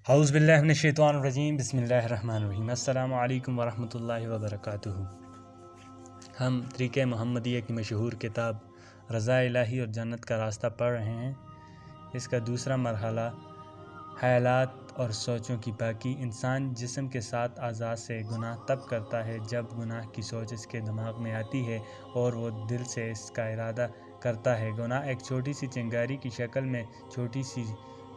اعوذ باللہ من الشیطان الرجیم بسم اللہ الرحمن الرحیم السلام علیکم ورحمۃ اللہ وبرکاتہ۔ ہم طریقہ محمدیہ کی مشہور کتاب رضا الہی اور جنت کا راستہ پڑھ رہے ہیں۔ اس کا دوسرا مرحلہ خیالات اور سوچوں کی پاکی۔ انسان جسم کے ساتھ اعضاء سے گناہ تب کرتا ہے جب گناہ کی سوچ اس کے دماغ میں آتی ہے اور وہ دل سے اس کا ارادہ کرتا ہے۔ گناہ ایک چھوٹی سی چنگاری کی شکل میں چھوٹی سی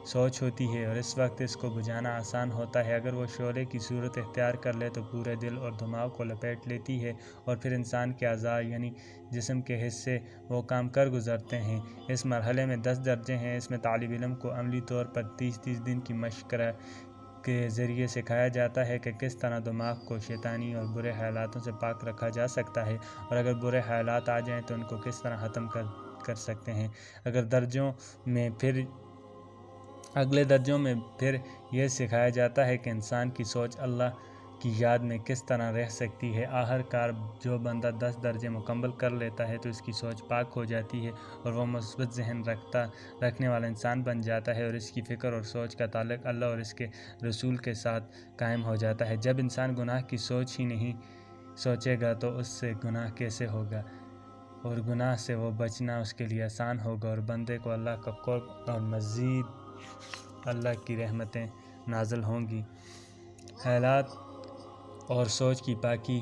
سوچ ہوتی ہے اور اس وقت اس کو بجھانا آسان ہوتا ہے۔ اگر وہ شعلے کی صورت اختیار کر لے تو پورے دل اور دماغ کو لپیٹ لیتی ہے اور پھر انسان کے اعضاء یعنی جسم کے حصے وہ کام کر گزرتے ہیں۔ اس مرحلے میں 10 درجے ہیں۔ اس میں طالب علم کو عملی طور پر 30 دن کی مشق کے ذریعے سکھایا جاتا ہے کہ کس طرح دماغ کو شیطانی اور برے خیالاتوں سے پاک رکھا جا سکتا ہے، اور اگر برے خیالات آ جائیں تو ان کو کس طرح ختم کر سکتے ہیں۔ اگلے درجوں میں پھر یہ سکھایا جاتا ہے کہ انسان کی سوچ اللہ کی یاد میں کس طرح رہ سکتی ہے۔ آخر کار جو بندہ 10 درجے مکمل کر لیتا ہے تو اس کی سوچ پاک ہو جاتی ہے اور وہ مثبت ذہن رکھنے والا انسان بن جاتا ہے اور اس کی فکر اور سوچ کا تعلق اللہ اور اس کے رسول کے ساتھ قائم ہو جاتا ہے۔ جب انسان گناہ کی سوچ ہی نہیں سوچے گا تو اس سے گناہ کیسے ہوگا، اور گناہ سے وہ بچنا اس کے لیے آسان ہوگا اور بندے کو اللہ کا قرب اور مزید اللہ کی رحمتیں نازل ہوں گی۔ خیالات اور سوچ کی پاکی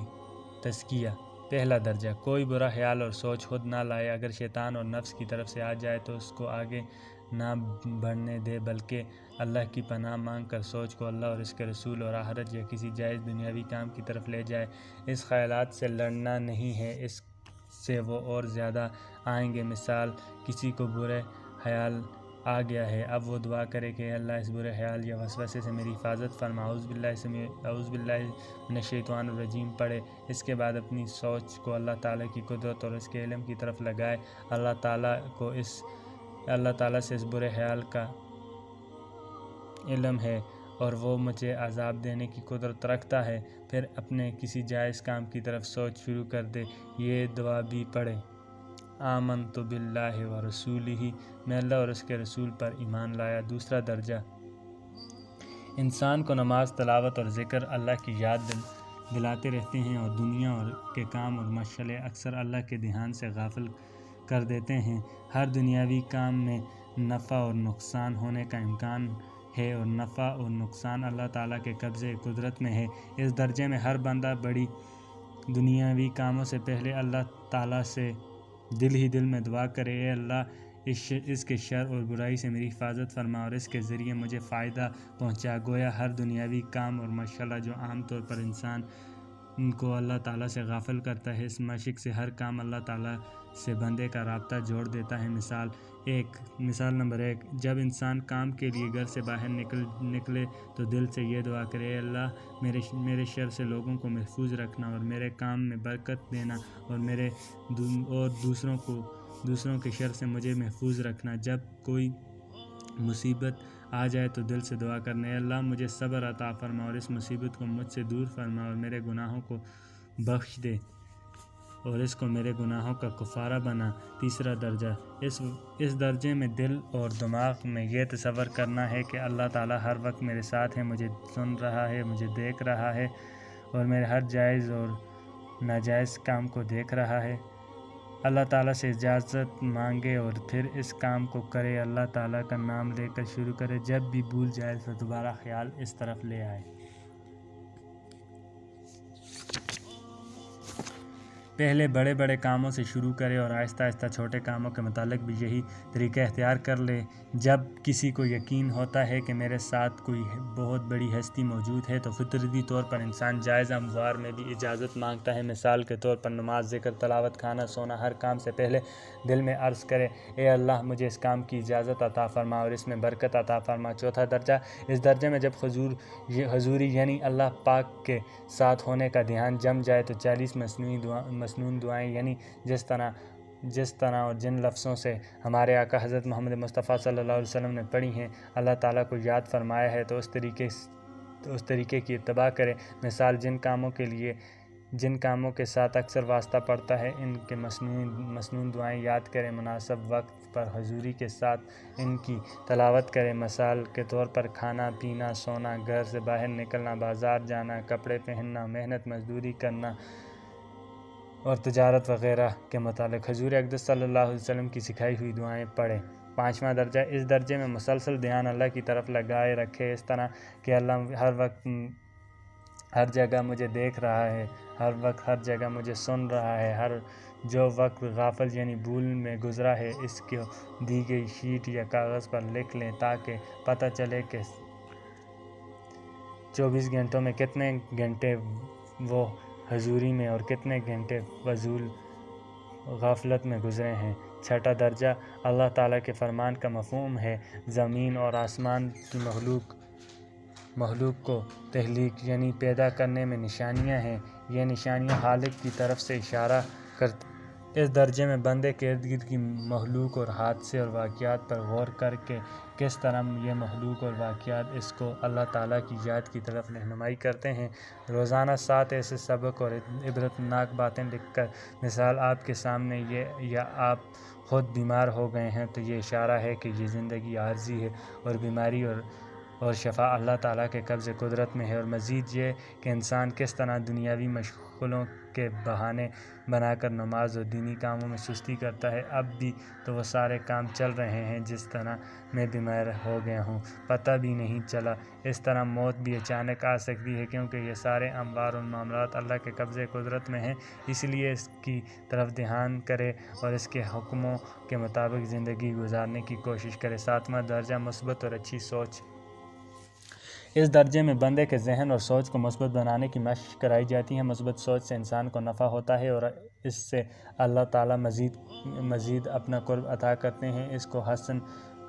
تزکیہ۔ پہلا درجہ، کوئی برا خیال اور سوچ خود نہ لائے۔ اگر شیطان اور نفس کی طرف سے آ جائے تو اس کو آگے نہ بڑھنے دے، بلکہ اللہ کی پناہ مانگ کر سوچ کو اللہ اور اس کے رسول اور آخرت یا کسی جائز دنیاوی کام کی طرف لے جائے۔ اس خیالات سے لڑنا نہیں ہے، اس سے وہ اور زیادہ آئیں گے۔ مثال، کسی کو برے خیال آ گیا ہے، اب وہ دعا کرے کہ اے اللہ اس برے خیال یا وسوسے سے میری حفاظت فرما، اعوذ باللہ من الشیطان الرجیم پڑھے۔ اس کے بعد اپنی سوچ کو اللہ تعالیٰ کی قدرت اور اس کے علم کی طرف لگائے۔ اللہ تعالیٰ سے اس برے خیال کا علم ہے اور وہ مجھے عذاب دینے کی قدرت رکھتا ہے، پھر اپنے کسی جائز کام کی طرف سوچ شروع کر دے۔ یہ دعا بھی پڑھے، آمنت باللہ ورسولہ، میں اللہ اور اس کے رسول پر ایمان لایا۔ دوسرا درجہ، انسان کو نماز، تلاوت اور ذکر اللہ کی یاد دلاتے رہتے ہیں اور دنیا کے کام اور مشغلے اکثر اللہ کے دھیان سے غافل کر دیتے ہیں۔ ہر دنیاوی کام میں نفع اور نقصان ہونے کا امکان ہے اور نفع اور نقصان اللہ تعالیٰ کے قبضے قدرت میں ہے۔ اس درجے میں ہر بندہ بڑی دنیاوی کاموں سے پہلے اللہ تعالیٰ سے دل ہی دل میں دعا کرے، اے اللہ اس کے شر اور برائی سے میری حفاظت فرما اور اس کے ذریعے مجھے فائدہ پہنچا۔ گویا ہر دنیاوی کام اور مشغلہ جو عام طور پر انسان کو اللہ تعالیٰ سے غافل کرتا ہے، اس مشق سے ہر کام اللہ تعالیٰ سے بندے کا رابطہ جوڑ دیتا ہے۔ مثال نمبر 1، جب انسان کام کے لیے گھر سے باہر نکلے تو دل سے یہ دعا کرے، اے اللہ میرے شر سے لوگوں کو محفوظ رکھنا اور میرے کام میں برکت دینا اور دوسروں کے شر سے مجھے محفوظ رکھنا۔ جب کوئی مصیبت آ جائے تو دل سے دعا کرنا، اے اللہ مجھے صبر عطا فرما اور اس مصیبت کو مجھ سے دور فرما اور میرے گناہوں کو بخش دے اور اس کو میرے گناہوں کا کفارہ بنا۔ تیسرا درجہ، اس درجے میں دل اور دماغ میں یہ تصور کرنا ہے کہ اللہ تعالیٰ ہر وقت میرے ساتھ ہے، مجھے سن رہا ہے، مجھے دیکھ رہا ہے اور میرے ہر جائز اور ناجائز کام کو دیکھ رہا ہے۔ اللہ تعالیٰ سے اجازت مانگے اور پھر اس کام کو کرے۔ اللہ تعالیٰ کا نام لے کر شروع کرے، جب بھی بھول جائے تو دوبارہ خیال اس طرف لے آئے۔ پہلے بڑے بڑے کاموں سے شروع کرے اور آہستہ آہستہ چھوٹے کاموں کے متعلق بھی یہی طریقہ اختیار کر لے۔ جب کسی کو یقین ہوتا ہے کہ میرے ساتھ کوئی بہت بڑی ہستی موجود ہے تو فطری طور پر انسان جائز امور میں بھی اجازت مانگتا ہے۔ مثال کے طور پر نماز، ذکر، تلاوت، کھانا، سونا، ہر کام سے پہلے دل میں عرض کرے، اے اللہ مجھے اس کام کی اجازت عطا فرما اور اس میں برکت عطا فرما۔ چوتھا درجہ، اس درجے میں جب حضوری یعنی اللہ پاک کے ساتھ ہونے کا دھیان جم جائے تو 40 مسنون دعائیں یعنی جس طرح اور جن لفظوں سے ہمارے آقا حضرت محمد مصطفیٰ صلی اللہ علیہ وسلم نے پڑھی ہیں، اللہ تعالیٰ کو یاد فرمایا ہے تو اس طریقے کی اتباع کرے۔ مثال، جن کاموں کے لیے جن کاموں کے ساتھ اکثر واسطہ پڑتا ہے ان کے مسنون دعائیں یاد کریں، مناسب وقت پر حضوری کے ساتھ ان کی تلاوت کریں۔ مثال کے طور پر کھانا پینا، سونا، گھر سے باہر نکلنا، بازار جانا، کپڑے پہننا، محنت مزدوری کرنا اور تجارت وغیرہ کے متعلق حضور اقدس صلی اللہ علیہ وسلم کی سکھائی ہوئی دعائیں پڑھیں۔ 5واں درجہ، اس درجے میں مسلسل دھیان اللہ کی طرف لگائے رکھے، اس طرح کہ اللہ ہر وقت ہر جگہ مجھے دیکھ رہا ہے، ہر وقت ہر جگہ مجھے سن رہا ہے۔ جو وقت غافل یعنی بھول میں گزرا ہے اس کو دی گئی شیٹ یا کاغذ پر لکھ لیں تاکہ پتہ چلے کہ 24 گھنٹوں میں کتنے گھنٹے وہ حضوری میں اور کتنے گھنٹے فضول غفلت میں گزرے ہیں۔ 6واں درجہ، اللہ تعالیٰ کے فرمان کا مفہوم ہے زمین اور آسمان کی مخلوق کو تخلیق یعنی پیدا کرنے میں نشانیاں ہیں۔ یہ نشانیاں خالق کی طرف سے اشارہ کرتی ہیں۔ اس درجے میں بندے کے ارد گرد کی مخلوق اور حادثے اور واقعات پر غور کر کے کس طرح یہ مخلوق اور واقعات اس کو اللہ تعالیٰ کی یاد کی طرف رہنمائی کرتے ہیں۔ روزانہ 7 ایسے سبق اور عبرتناک باتیں لکھ کر، مثال آپ کے سامنے یا آپ خود بیمار ہو گئے ہیں تو یہ اشارہ ہے کہ یہ زندگی عارضی ہے اور بیماری اور شفا اللہ تعالیٰ کے قبض قدرت میں ہے، اور مزید یہ کہ انسان کس طرح دنیاوی مشغلوں کے بہانے بنا کر نماز اور دینی کاموں میں سستی کرتا ہے۔ اب بھی تو وہ سارے کام چل رہے ہیں جس طرح میں بیمار ہو گیا ہوں، پتہ بھی نہیں چلا۔ اس طرح موت بھی اچانک آ سکتی ہے کیونکہ یہ سارے اموار اور معاملات اللہ کے قبض قدرت میں ہیں، اس لیے اس کی طرف دھیان کرے اور اس کے حکموں کے مطابق زندگی گزارنے کی کوشش کرے۔ 7واں درجہ، مثبت اور اچھی سوچ۔ اس درجے میں بندے کے ذہن اور سوچ کو مثبت بنانے کی مشق کرائی جاتی ہے۔ مثبت سوچ سے انسان کو نفع ہوتا ہے اور اس سے اللہ تعالیٰ مزید اپنا قرب عطا کرتے ہیں۔ اس کو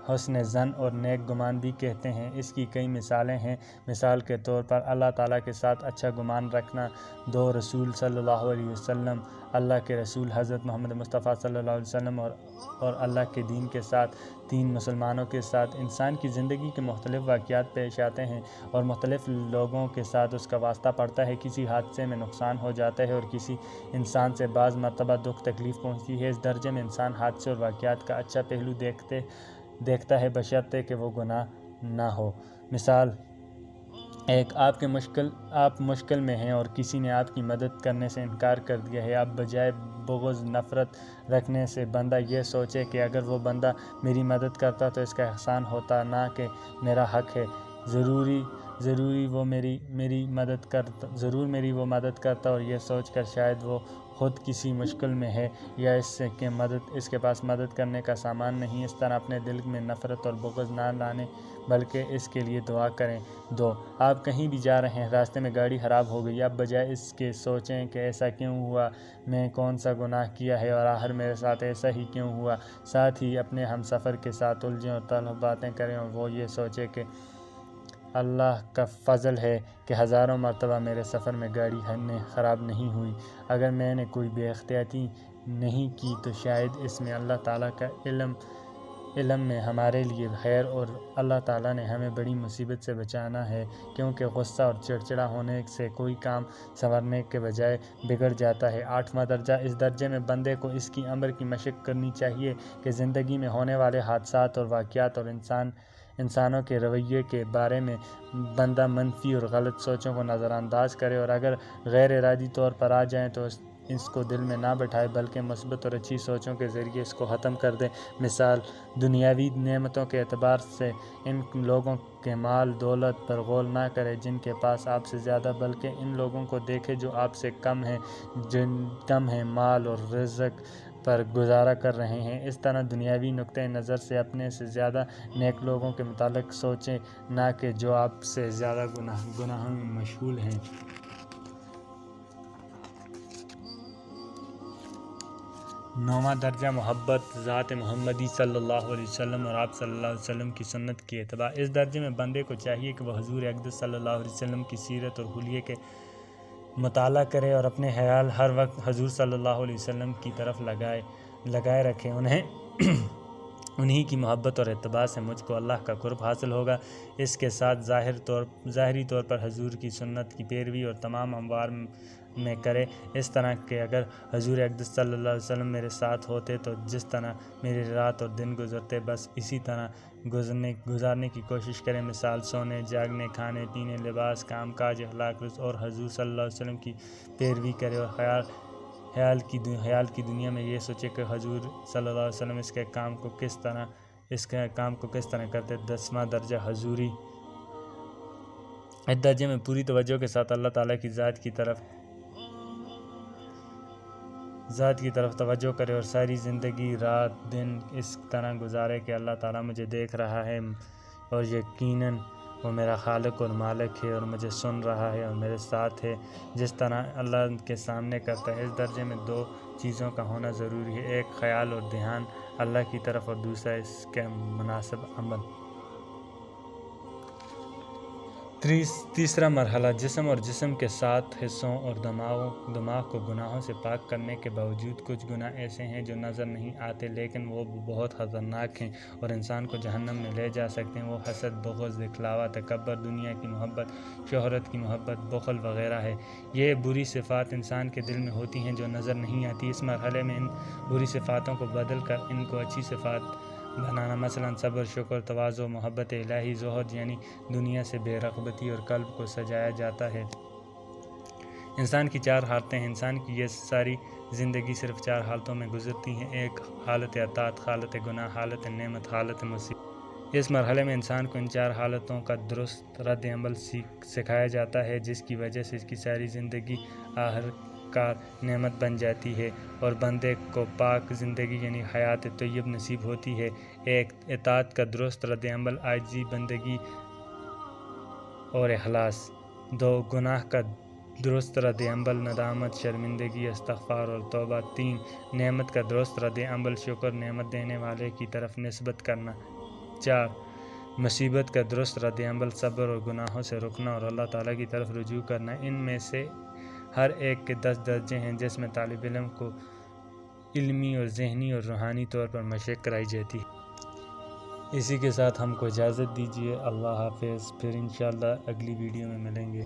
حسن ظن اور نیک گمان بھی کہتے ہیں۔ اس کی کئی مثالیں ہیں۔ مثال کے طور پر اللہ تعالیٰ کے ساتھ اچھا گمان رکھنا، 2 رسول صلی اللہ علیہ وسلم، اللہ کے رسول حضرت محمد مصطفیٰ صلی اللہ علیہ وسلم اور اللہ کے دین کے ساتھ، 3 مسلمانوں کے ساتھ۔ انسان کی زندگی کے مختلف واقعات پیش آتے ہیں اور مختلف لوگوں کے ساتھ اس کا واسطہ پڑتا ہے۔ کسی حادثے میں نقصان ہو جاتا ہے اور کسی انسان سے بعض مرتبہ دکھ تکلیف پہنچتی ہے۔ اس درجے میں انسان حادثے اور واقعات کا اچھا پہلو دیکھتا ہے بشرطے کہ وہ گناہ نہ ہو۔ مثال 1، آپ مشکل میں ہیں اور کسی نے آپ کی مدد کرنے سے انکار کر دیا ہے۔ اب بجائے بغض نفرت رکھنے سے بندہ یہ سوچے کہ اگر وہ بندہ میری مدد کرتا تو اس کا احسان ہوتا، نہ کہ میرا حق ہے، ضرور میری وہ مدد کرتا، اور یہ سوچ کر شاید وہ خود کسی مشکل میں ہے یا اس کے پاس مدد کرنے کا سامان نہیں۔ اس طرح اپنے دل میں نفرت اور بغض نہ لانے بلکہ اس کے لیے دعا کریں۔ 2، آپ کہیں بھی جا رہے ہیں، راستے میں گاڑی خراب ہو گئی۔ اب بجائے اس کے سوچیں کہ ایسا کیوں ہوا، میں کون سا گناہ کیا ہے اور آخر میرے ساتھ ایسا ہی کیوں ہوا، ساتھ ہی اپنے ہم سفر کے ساتھ الجھیں اور تلخ باتیں کریں اور وہ یہ سوچے کہ اللہ کا فضل ہے کہ ہزاروں مرتبہ میرے سفر میں گاڑی خراب نہیں ہوئی۔ اگر میں نے کوئی بے احتیاطی نہیں کی تو شاید اس میں اللہ تعالیٰ کا علم میں ہمارے لیے خیر، اور اللہ تعالیٰ نے ہمیں بڑی مصیبت سے بچانا ہے، کیونکہ غصہ اور چڑچڑا ہونے سے کوئی کام سنورنے کے بجائے بگڑ جاتا ہے۔ 8واں درجہ، اس درجے میں بندے کو اس کی امر کی مشق کرنی چاہیے کہ زندگی میں ہونے والے حادثات اور واقعات اور انسانوں کے رویے کے بارے میں بندہ منفی اور غلط سوچوں کو نظر انداز کرے، اور اگر غیر ارادی طور پر آ جائیں تو اس کو دل میں نہ بٹھائے بلکہ مثبت اور اچھی سوچوں کے ذریعے اس کو ختم کر دے۔ مثال، دنیاوی نعمتوں کے اعتبار سے ان لوگوں کے مال دولت پر غور نہ کرے جن کے پاس آپ سے زیادہ، بلکہ ان لوگوں کو دیکھے جو آپ سے کم ہیں مال اور رزق پر گزارا کر رہے ہیں۔ اس طرح دنیاوی نقطۂ نظر سے اپنے سے زیادہ نیک لوگوں کے متعلق سوچیں، نہ کہ جو آپ سے زیادہ گناہوں میں مشغول ہیں۔ 9واں درجہ، محبت ذات محمدی صلی اللہ علیہ وسلم اور آپ صلی اللہ علیہ وسلم کی سنت کی اتباع۔ اس درجے میں بندے کو چاہیے کہ وہ حضور اقدس صلی اللہ علیہ وسلم کی سیرت اور حلیے کے مطالعہ کرے اور اپنے خیال ہر وقت حضور صلی اللہ علیہ وسلم کی طرف لگائے رکھے، انہیں انہی کی محبت اور اتباع سے مجھ کو اللہ کا قرب حاصل ہوگا۔ اس کے ساتھ ظاہری طور پر حضور کی سنت کی پیروی اور تمام اموار میں کرے، اس طرح کہ اگر حضور اقدس صلی اللہ علیہ وسلم میرے ساتھ ہوتے تو جس طرح میری رات اور دن گزرتے بس اسی طرح گزارنے کی کوشش کرے، مثال سونے، جاگنے، کھانے پینے، لباس، کام کاج، اخلاق اور حضور صلی اللہ علیہ وسلم کی پیروی کرے، اور خیال کی دنیا میں یہ سوچے کہ حضور صلی اللہ علیہ وسلم اس کے کام کو کس طرح کرتے۔ 10واں درجہ حضوری، اس درجے میں پوری توجہ کے ساتھ اللہ تعالیٰ کی ذات کی طرف توجہ کرے اور ساری زندگی رات دن اس طرح گزارے کہ اللہ تعالیٰ مجھے دیکھ رہا ہے اور یقیناً وہ میرا خالق اور مالک ہے اور مجھے سن رہا ہے اور میرے ساتھ ہے، جس طرح اللہ کے سامنے کرتا ہے۔ اس درجے میں 2 چیزوں کا ہونا ضروری ہے، ایک خیال اور دھیان اللہ کی طرف اور دوسرا اس کے مناسب عمل۔ تیسرا مرحلہ، جسم اور جسم کے 7 حصوں اور دماغ کو گناہوں سے پاک کرنے کے باوجود کچھ گناہ ایسے ہیں جو نظر نہیں آتے لیکن وہ بہت خطرناک ہیں اور انسان کو جہنم میں لے جا سکتے ہیں۔ وہ حسد، بغض، دکھلاوا، تکبر، دنیا کی محبت، شہرت کی محبت، بخل وغیرہ ہے۔ یہ بری صفات انسان کے دل میں ہوتی ہیں جو نظر نہیں آتی۔ اس مرحلے میں ان بری صفاتوں کو بدل کر ان کو اچھی صفات بنانا، مثلا صبر، شکر، تواضع، محبت الہی، زہد یعنی دنیا سے بے رغبتی اور قلب کو سجایا جاتا ہے۔ انسان کی 4 حالتیں ہیں۔ انسان کی یہ ساری زندگی صرف 4 حالتوں میں گزرتی ہیں، ایک حالت اطاعت، حالت گناہ، حالت نعمت، حالت مصیبت۔ اس مرحلے میں انسان کو ان 4 حالتوں کا درست رد عمل سکھایا جاتا ہے، جس کی وجہ سے اس کی ساری زندگی آخرکار نعمت بن جاتی ہے اور بندے کو پاک زندگی یعنی حیات طیب نصیب ہوتی ہے۔ 1 اطاعت کا درست رد عمل، عاجزی، بندگی اور اخلاص۔ 2 گناہ کا درست رد عمل، ندامت، شرمندگی، استغفار اور توبہ۔ 3 نعمت کا درست رد عمل، شکر، نعمت دینے والے کی طرف نسبت کرنا۔ 4 مصیبت کا درست رد عمل، صبر اور گناہوں سے رکنا اور اللہ تعالیٰ کی طرف رجوع کرنا۔ ان میں سے ہر ایک کے 10 درجے ہیں جس میں طالب علم کو علمی اور ذہنی اور روحانی طور پر مشق کرائی جاتی ہے۔ اسی کے ساتھ ہم کو اجازت دیجیے، اللہ حافظ، پھر انشاءاللہ اگلی ویڈیو میں ملیں گے۔